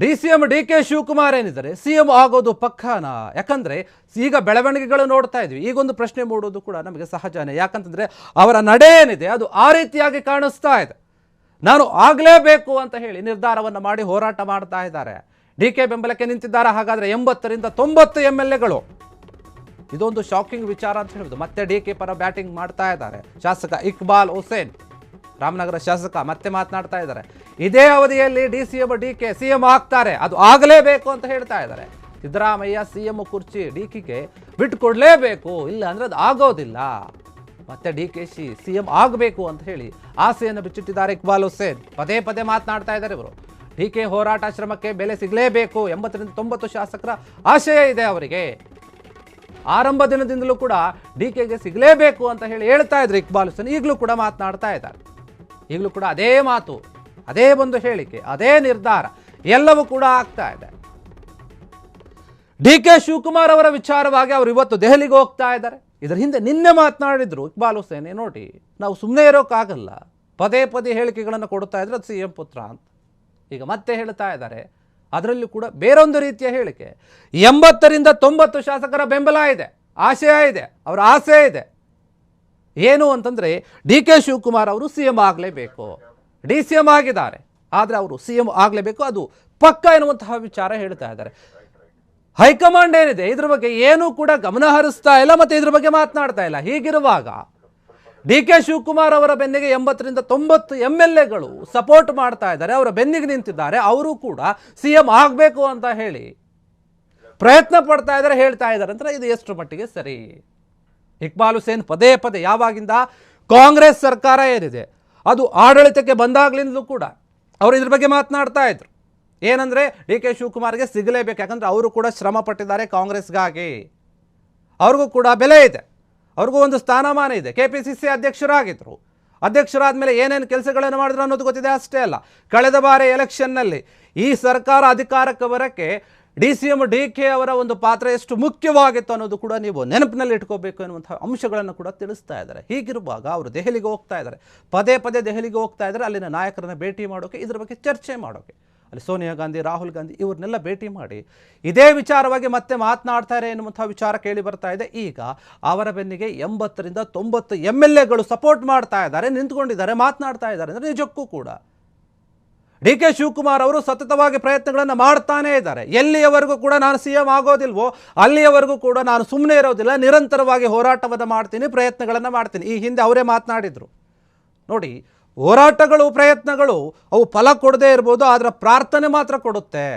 DCM DK Shivakumar ಏನಿದ್ದಾರೆ CM ಆಗೋದು ಪಕ್ಕಾನಾ? ಯಾಕಂದ್ರೆ ಈಗ ಬೆಳವಣಿಗೆಗಳು ನೋಡ್ತಾ ಇದ್ವಿ. ಈಗೊಂದು ಪ್ರಶ್ನೆ ಮೂಡೋದು ಕೂಡ ನಮಗೆ ಸಹಜನೇ. ಯಾಕಂತಂದ್ರೆ ಅವರ ನಡೆ ಏನಿದೆ ಅದು ಆ ರೀತಿಯಾಗಿ ಕಾಣಿಸ್ತಾ ಇದೆ. ನಾನು ಆಗಲೇಬೇಕು ಅಂತ ಹೇಳಿ ನಿರ್ಧಾರವನ್ನು ಮಾಡಿ ಹೋರಾಟ ಮಾಡ್ತಾ ಇದ್ದಾರೆ. DK ಬೆಂಬಲಕ್ಕೆ ನಿಂತಿದ್ದಾರೆ. ಹಾಗಾದ್ರೆ 80ರಿಂದ 90 MLAಗಳು. ಇದೊಂದು ಶಾಕಿಂಗ್ ವಿಚಾರ ಅಂತ ಹೇಳ್ಬೋದು. ಮತ್ತೆ DK ಪರ ಬ್ಯಾಟಿಂಗ್ ಮಾಡ್ತಾ ಇದ್ದಾರೆ. ಶಾಸಕ ಇಕ್ಬಾಲ್ ಹುಸೇನ್, ರಾಮನಗರ ಶಾಸಕ ಮತ್ತೆ ಮಾತನಾಡ್ತಾ ಇದ್ದಾರೆ. ಇದೇ ಅವಧಿಯಲ್ಲಿ DCM DK ಸಿಎಂ ಆಗ್ತಾರೆ, ಅದು ಆಗಲೇಬೇಕು ಅಂತ ಹೇಳ್ತಾ ಇದ್ದಾರೆ. ಸಿದ್ದರಾಮಯ್ಯ ಸಿಎಂ ಕುರ್ಚಿ DKಗೆ ಬಿಟ್ಟುಕೊಡ್ಲೇಬೇಕು, ಇಲ್ಲ ಅಂದ್ರೆ ಅದು ಆಗೋದಿಲ್ಲ. ಮತ್ತೆ DKC ಸಿಎಂ ಆಗಬೇಕು ಅಂತ ಹೇಳಿ ಆಸೆಯನ್ನು ಬಿಚ್ಚಿಟ್ಟಿದ್ದಾರೆ ಇಕ್ಬಾಲ್ ಹುಸೇನ್. ಪದೇ ಪದೇ ಮಾತನಾಡ್ತಾ ಇದ್ದಾರೆ ಇವರು. DK ಹೋರಾಟ ಶ್ರಮಕ್ಕೆ ಬೆಲೆ ಸಿಗಲೇಬೇಕು. 80ರಿಂದ 90 ಶಾಸಕರ ಆಶಯ ಇದೆ ಅವರಿಗೆ. ಆರಂಭ ದಿನದಿಂದಲೂ ಕೂಡ DKಗೆ ಸಿಗಲೇಬೇಕು ಅಂತ ಹೇಳಿ ಹೇಳ್ತಾ ಇದ್ರು ಇಕ್ಬಾಲ್ ಹುಸೇನ್. ಈಗಲೂ ಕೂಡ ಮಾತನಾಡ್ತಾ ಇದ್ದಾರೆ. ಈಗಲೂ ಕೂಡ ಅದೇ ಮಾತು, ಅದೇ ಒಂದು ಹೇಳಿಕೆ, ಅದೇ ನಿರ್ಧಾರ ಎಲ್ಲವೂ ಕೂಡ ಆಗ್ತಾ ಇದೆ. DK ಶಿವಕುಮಾರ್ ಅವರ ವಿಚಾರವಾಗಿ ಅವರು ಇವತ್ತು ದೆಹಲಿಗೆ ಹೋಗ್ತಾ ಇದ್ದಾರೆ. ಇದರ ಹಿಂದೆ ನಿನ್ನೆ ಮಾತನಾಡಿದ್ರು ಇಕ್ಬಾಲ್ ಹುಸೇನ್. ನೋಡಿ, ನಾವು ಸುಮ್ಮನೆ ಇರೋಕ್ಕಾಗಲ್ಲ, ಪದೇ ಪದೇ ಹೇಳಿಕೆಗಳನ್ನು ಕೊಡ್ತಾ ಇದ್ರು ಅದು ಸಿಎಂ ಪುತ್ರ ಅಂತ. ಈಗ ಮತ್ತೆ ಹೇಳ್ತಾ ಇದ್ದಾರೆ. ಅದರಲ್ಲೂ ಕೂಡ ಬೇರೊಂದು ರೀತಿಯ ಹೇಳಿಕೆ. 80ರಿಂದ 90 ಶಾಸಕರ ಬೆಂಬಲ ಇದೆ, ಆಶಯ ಇದೆ, ಅವರ ಆಸೆ ಇದೆ. ಏನು ಅಂತಂದರೆ DK ಶಿವಕುಮಾರ್ ಅವರು ಸಿಎಂ ಆಗಲೇಬೇಕು. DCM ಆಗಿದ್ದಾರೆ, ಆದರೆ ಅವರು ಸಿಎಂ ಆಗಲೇಬೇಕು, ಅದು ಪಕ್ಕ ಎನ್ನುವಂತಹ ವಿಚಾರ ಹೇಳ್ತಾ ಇದ್ದಾರೆ. ಹೈಕಮಾಂಡ್ ಏನಿದೆ ಇದ್ರ ಬಗ್ಗೆ ಏನೂ ಕೂಡ ಗಮನ ಹರಿಸ್ತಾ ಇಲ್ಲ, ಮತ್ತು ಇದ್ರ ಬಗ್ಗೆ ಮಾತನಾಡ್ತಾ ಇಲ್ಲ. ಹೀಗಿರುವಾಗ DK ಶಿವಕುಮಾರ್ ಅವರ ಬೆನ್ನಿಗೆ 80ರಿಂದ 90 MLAಗಳು ಸಪೋರ್ಟ್ ಮಾಡ್ತಾ ಇದ್ದಾರೆ, ಅವರ ಬೆನ್ನಿಗೆ ನಿಂತಿದ್ದಾರೆ. ಅವರು ಕೂಡ ಸಿಎಂ ಆಗಬೇಕು ಅಂತ ಹೇಳಿ ಪ್ರಯತ್ನ ಪಡ್ತಾ ಇದ್ದಾರೆ, ಹೇಳ್ತಾ ಇದ್ದಾರೆ ಅಂದ್ರೆ ಇದು ಎಷ್ಟು ಮಟ್ಟಿಗೆ ಸರಿ? ಇಕ್ಬಾಲ್ ಹುಸೇನ್ ಪದೇ ಪದೇ ಯಾವಾಗಿಂದ ಕಾಂಗ್ರೆಸ್ ಸರ್ಕಾರ ಏನಿದೆ ಅದು ಆಡಳಿತಕ್ಕೆ ಬಂದಾಗ್ಲಿಂದಲೂ ಕೂಡ ಅವರು ಇದ್ರ ಬಗ್ಗೆ ಮಾತನಾಡ್ತಾ ಇದ್ರು. ಏನಂದ್ರೆ DK ಶಿವಕುಮಾರ್ಗೆ ಸಿಗಲೇಬೇಕು, ಯಾಕಂದ್ರೆ ಅವರು ಕೂಡ ಶ್ರಮ ಪಟ್ಟಿದ್ದಾರೆ ಕಾಂಗ್ರೆಸ್ಗಾಗಿ. ಅವ್ರಿಗೂ ಕೂಡ ಬೆಲೆ ಇದೆ, ಅವ್ರಿಗೂ ಒಂದು ಸ್ಥಾನಮಾನ ಇದೆ. KPCC ಅಧ್ಯಕ್ಷರಾಗಿದ್ದರು. ಅಧ್ಯಕ್ಷರಾದ ಮೇಲೆ ಏನೇನು ಕೆಲಸಗಳನ್ನು ಮಾಡಿದ್ರು ಅನ್ನೋದು ಗೊತ್ತಿದೆ. ಅಷ್ಟೇ ಅಲ್ಲ, ಕಳೆದ ಬಾರಿ ಎಲೆಕ್ಷನ್ನಲ್ಲಿ ಈ ಸರ್ಕಾರ ಅಧಿಕಾರಕ್ಕೆ ಬರೋಕ್ಕೆ DCM DK ಅವರ ಒಂದು ಪಾತ್ರ ಎಷ್ಟು ಮುಖ್ಯವಾಗಿತ್ತು ಅನ್ನೋದು ಕೂಡ ನೀವು ನೆನಪಿನಲ್ಲಿ ಇಟ್ಕೋಬೇಕು ಎನ್ನುವಂಥ ಅಂಶಗಳನ್ನು ಕೂಡ ತಿಳಿಸ್ತಾ ಇದ್ದಾರೆ. ಹೀಗಿರುವಾಗ ಅವರು ದೆಹಲಿಗೆ ಹೋಗ್ತಾ ಇದ್ದಾರೆ, ಪದೇ ಪದೇ ದೆಹಲಿಗೆ ಹೋಗ್ತಾ ಇದ್ದಾರೆ. ಅಲ್ಲಿನ ನಾಯಕರನ್ನ ಭೇಟಿ ಮಾಡೋಕೆ, ಇದ್ರ ಬಗ್ಗೆ ಚರ್ಚೆ ಮಾಡೋಕೆ. ಅಲ್ಲಿ ಸೋನಿಯಾ ಗಾಂಧಿ, ರಾಹುಲ್ ಗಾಂಧಿ ಇವ್ರನ್ನೆಲ್ಲ ಭೇಟಿ ಮಾಡಿ ಇದೇ ವಿಚಾರವಾಗಿ ಮತ್ತೆ ಮಾತನಾಡ್ತಾರೆ ಎನ್ನುವಂಥ ವಿಚಾರ ಕೇಳಿ ಬರ್ತಾ ಇದೆ. ಈಗ ಅವರ ಬೆನ್ನಿಗೆ 80ರಿಂದ 90 MLAಗಳು ಸಪೋರ್ಟ್ ಮಾಡ್ತಾ ಇದ್ದಾರೆ, ನಿಂತ್ಕೊಂಡಿದ್ದಾರೆ, ಮಾತನಾಡ್ತಾ ಇದ್ದಾರೆ. ಅಂದರೆ ನಿಜಕ್ಕೂ ಕೂಡ DK ಶಿವಕುಮಾರ್ ಅವರು ಸತತವಾಗಿ ಪ್ರಯತ್ನಗಳನ್ನು ಮಾಡ್ತಾನೇ ಇದ್ದಾರೆ. ಎಲ್ಲಿಯವರೆಗೂ ಕೂಡ ನಾನು ಸಿಎಂ ಆಗೋದಿಲ್ವೋ ಅಲ್ಲಿಯವರೆಗೂ ಕೂಡ ನಾನು ಸುಮ್ಮನೆ ಇರೋದಿಲ್ಲ, ನಿರಂತರವಾಗಿ ಹೋರಾಟವನ್ನು ಮಾಡ್ತೀನಿ, ಪ್ರಯತ್ನಗಳನ್ನು ಮಾಡ್ತೀನಿ. ಈ ಹಿಂದೆ ಅವರೇ ಮಾತನಾಡಿದರು. ನೋಡಿ, ಹೋರಾಟಗಳು, ಪ್ರಯತ್ನಗಳು ಅವು ಫಲ ಕೊಡದೇ ಇರ್ಬೋದು, ಆದರೆ ಪ್ರಾರ್ಥನೆ ಮಾತ್ರ ಕೊಡುತ್ತೆ.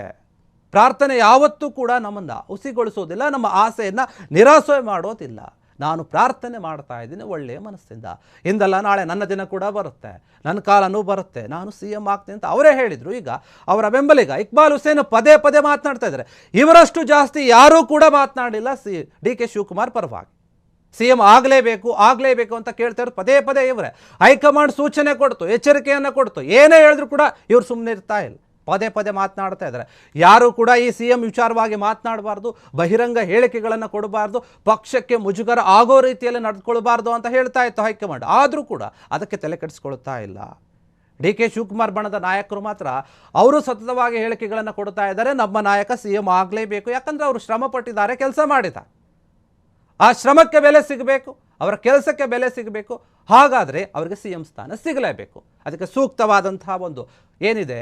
ಪ್ರಾರ್ಥನೆ ಯಾವತ್ತೂ ಕೂಡ ನಮ್ಮನ್ನು ಹುಸಿಗೊಳಿಸೋದಿಲ್ಲ, ನಮ್ಮ ಆಸೆಯನ್ನು ನಿರಾಸೆ ಮಾಡೋದಿಲ್ಲ. ನಾನು ಪ್ರಾರ್ಥನೆ ಮಾಡ್ತಾ ಇದ್ದೀನಿ ಒಳ್ಳೆಯ ಮನಸ್ಸಿಂದ. ಇಂದಲ್ಲ ನಾಳೆ ನನ್ನ ದಿನ ಕೂಡ ಬರುತ್ತೆ, ನನ್ನ ಕಾಲನೂ ಬರುತ್ತೆ, ನಾನು ಸಿಎಂ ಆಗ್ತೀನಿ ಅಂತ ಅವರೇ ಹೇಳಿದರು. ಈಗ ಅವರ ಬೆಂಬಲಿಗ ಇಕ್ಬಾಲ್ ಹುಸೇನ್ ಪದೇ ಪದೇ ಮಾತನಾಡ್ತಾ ಇದ್ದಾರೆ. ಇವರಷ್ಟು ಜಾಸ್ತಿ ಯಾರೂ ಕೂಡ ಮಾತನಾಡಿಲ್ಲ DK ಶಿವಕುಮಾರ್ ಪರವಾಗಿ. ಸಿಎಂ ಆಗಲೇಬೇಕು ಆಗಲೇಬೇಕು ಅಂತ ಕೇಳ್ತಾ ಇರೋದು ಪದೇ ಪದೇ ಇವರೇ. ಹೈಕಮಾಂಡ್ ಸೂಚನೆ ಕೊಡ್ತು, ಎಚ್ಚರಿಕೆಯನ್ನು ಕೊಡ್ತು, ಏನೇ ಹೇಳಿದ್ರು ಕೂಡ ಇವ್ರು ಸುಮ್ಮನೆ ಇರ್ತಾ ಇಲ್ಲ, ಪದೇ ಪದೇ ಮಾತನಾಡ್ತಾ ಇದ್ದಾರೆ. ಯಾರು ಕೂಡ ಈ ಸಿಎಂ ವಿಚಾರವಾಗಿ ಮಾತನಾಡಬಾರ್ದು, ಬಹಿರಂಗ ಹೇಳಿಕೆಗಳನ್ನು ಕೊಡಬಾರ್ದು, ಪಕ್ಷಕ್ಕೆ ಮುಜುಗರ ಆಗೋ ರೀತಿಯಲ್ಲಿ ನಡೆದುಕೊಳ್ಬಾರ್ದು ಅಂತ ಹೇಳ್ತಾ ಇತ್ತು ಹೈಕಮಾಂಡ್. ಆದರೂ ಕೂಡ ಅದಕ್ಕೆ ತಲೆ ಕೆಡಿಸ್ಕೊಳ್ತಾ ಇಲ್ಲ. DK ಶಿವಕುಮಾರ್ ಬಣದ ನಾಯಕರು ಮಾತ್ರ ಅವರು ಸತತವಾಗಿ ಹೇಳಿಕೆಗಳನ್ನು ಕೊಡ್ತಾ ಇದ್ದಾರೆ. ನಮ್ಮ ನಾಯಕ ಸಿಎಂ ಆಗಲೇಬೇಕು, ಯಾಕಂದ್ರೆ ಅವರು ಶ್ರಮ ಪಟ್ಟಿದ್ದಾರೆ, ಕೆಲಸ ಮಾಡಿದ್ದಾರೆ. ಆ ಶ್ರಮಕ್ಕೆ ಬೆಲೆ ಸಿಗಬೇಕು, ಅವರ ಕೆಲಸಕ್ಕೆ ಬೆಲೆ ಸಿಗಬೇಕು. ಹಾಗಾದರೆ ಅವರಿಗೆ ಸಿಎಂ ಸ್ಥಾನ ಸಿಗಲೇಬೇಕು. ಅದಕ್ಕೆ ಸೂಕ್ತವಾದಂತಹ ಒಂದು ಏನಿದೆ,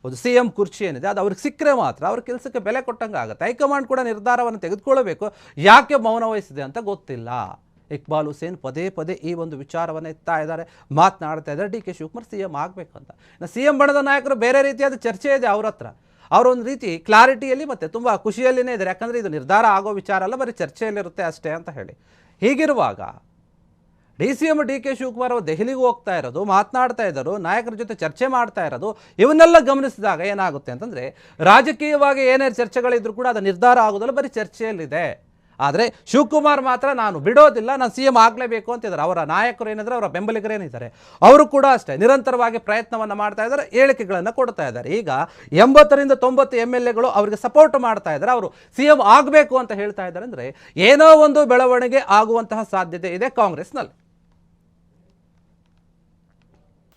ಒಂದು ಸಿಎಂ ಕುರ್ಚಿ ಏನಿದೆ ಅದು ಅವ್ರಿಗೆ ಸಿಕ್ಕರೆ ಮಾತ್ರ ಅವ್ರ ಕೆಲಸಕ್ಕೆ ಬೆಲೆ ಕೊಟ್ಟಂಗೆ ಆಗುತ್ತೆ. ಹೈಕಮಾಂಡ್ ಕೂಡ ನಿರ್ಧಾರವನ್ನು ತೆಗೆದುಕೊಳ್ಳಬೇಕು. ಯಾಕೆ ಮೌನ ವಹಿಸಿದೆ ಅಂತ ಗೊತ್ತಿಲ್ಲ. ಇಕ್ಬಾಲ್ ಹುಸೇನ್ ಪದೇ ಪದೇ ಈ ಒಂದು ವಿಚಾರವನ್ನು ಎತ್ತಾ ಇದ್ದಾರೆ, ಮಾತನಾಡ್ತಾ ಇದ್ದಾರೆ. DK ಶಿವಕುಮಾರ್ ಸಿಎಂ ಆಗಬೇಕಂತ. ಇನ್ನು ಸಿಎಂ ಬಣದ ನಾಯಕರು ಬೇರೆ ರೀತಿಯಾದ ಚರ್ಚೆ ಇದೆ ಅವ್ರ ಹತ್ರ. ಅವರೊಂದು ರೀತಿ ಕ್ಲಾರಿಟಿಯಲ್ಲಿ ಮತ್ತು ತುಂಬ ಖುಷಿಯಲ್ಲಿನೇ ಇದ್ದಾರೆ. ಯಾಕಂದರೆ ಇದು ನಿರ್ಧಾರ ಆಗೋ ವಿಚಾರ ಅಲ್ಲ, ಬರೀ ಚರ್ಚೆಯಲ್ಲಿರುತ್ತೆ ಅಷ್ಟೇ ಅಂತ ಹೇಳಿ. ಹೀಗಿರುವಾಗ DCM DK ಶಿವಕುಮಾರ್ ಅವರು ದೆಹಲಿಗೆ ಹೋಗ್ತಾ ಇರೋದು, ಮಾತನಾಡ್ತಾ ಇದ್ದರು, ನಾಯಕರ ಜೊತೆ ಚರ್ಚೆ ಮಾಡ್ತಾ ಇರೋದು, ಇವನ್ನೆಲ್ಲ ಗಮನಿಸಿದಾಗ ಏನಾಗುತ್ತೆ ಅಂತಂದರೆ ರಾಜಕೀಯವಾಗಿ ಏನೇ ಚರ್ಚೆಗಳಿದ್ರು ಕೂಡ ಅದು ನಿರ್ಧಾರ ಆಗೋದಲ್ಲ, ಬರೀ ಚರ್ಚೆಯಲ್ಲಿದೆ. ಆದರೆ ಶಿವಕುಮಾರ್ ಮಾತ್ರ ನಾನು ಬಿಡೋದಿಲ್ಲ, ನಾನು ಸಿಎಂ ಆಗಲೇಬೇಕು ಅಂತಿದ್ದಾರೆ. ಅವರ ನಾಯಕರು ಏನಿದ್ದಾರೆ, ಅವರ ಬೆಂಬಲಿಗರು ಏನಿದ್ದಾರೆ, ಅವರು ಕೂಡ ಅಷ್ಟೇ ನಿರಂತರವಾಗಿ ಪ್ರಯತ್ನವನ್ನು ಮಾಡ್ತಾ ಇದ್ದಾರೆ, ಹೇಳಿಕೆಗಳನ್ನು ಕೊಡ್ತಾ ಇದ್ದಾರೆ. ಈಗ 80ರಿಂದ 90 MLAಗಳು ಅವರಿಗೆ ಸಪೋರ್ಟ್ ಮಾಡ್ತಾ ಇದ್ದಾರೆ, ಅವರು ಸಿಎಂ ಆಗಬೇಕು ಅಂತ ಹೇಳ್ತಾ ಇದ್ದಾರೆ. ಅಂದರೆ ಏನೋ ಒಂದು ಬೆಳವಣಿಗೆ ಆಗುವಂತಹ ಸಾಧ್ಯತೆ ಇದೆ ಕಾಂಗ್ರೆಸ್ನಲ್ಲಿ.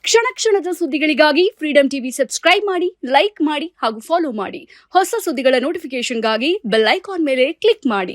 ಕ್ಷಣ ಕ್ಷಣದ ಸುದ್ದಿಗಳಿಗಾಗಿ ಫ್ರೀಡಂ ಟಿವಿ ಸಬ್ಸ್ಕ್ರೈಬ್ ಮಾಡಿ, ಲೈಕ್ ಮಾಡಿ ಹಾಗೂ ಫಾಲೋ ಮಾಡಿ. ಹೊಸ ಸುದ್ದಿಗಳ ನೋಟಿಫಿಕೇಶನ್ಗಾಗಿ ಬೆಲ್ ಐಕಾನ್ ಮೇಲೆ ಕ್ಲಿಕ್ ಮಾಡಿ.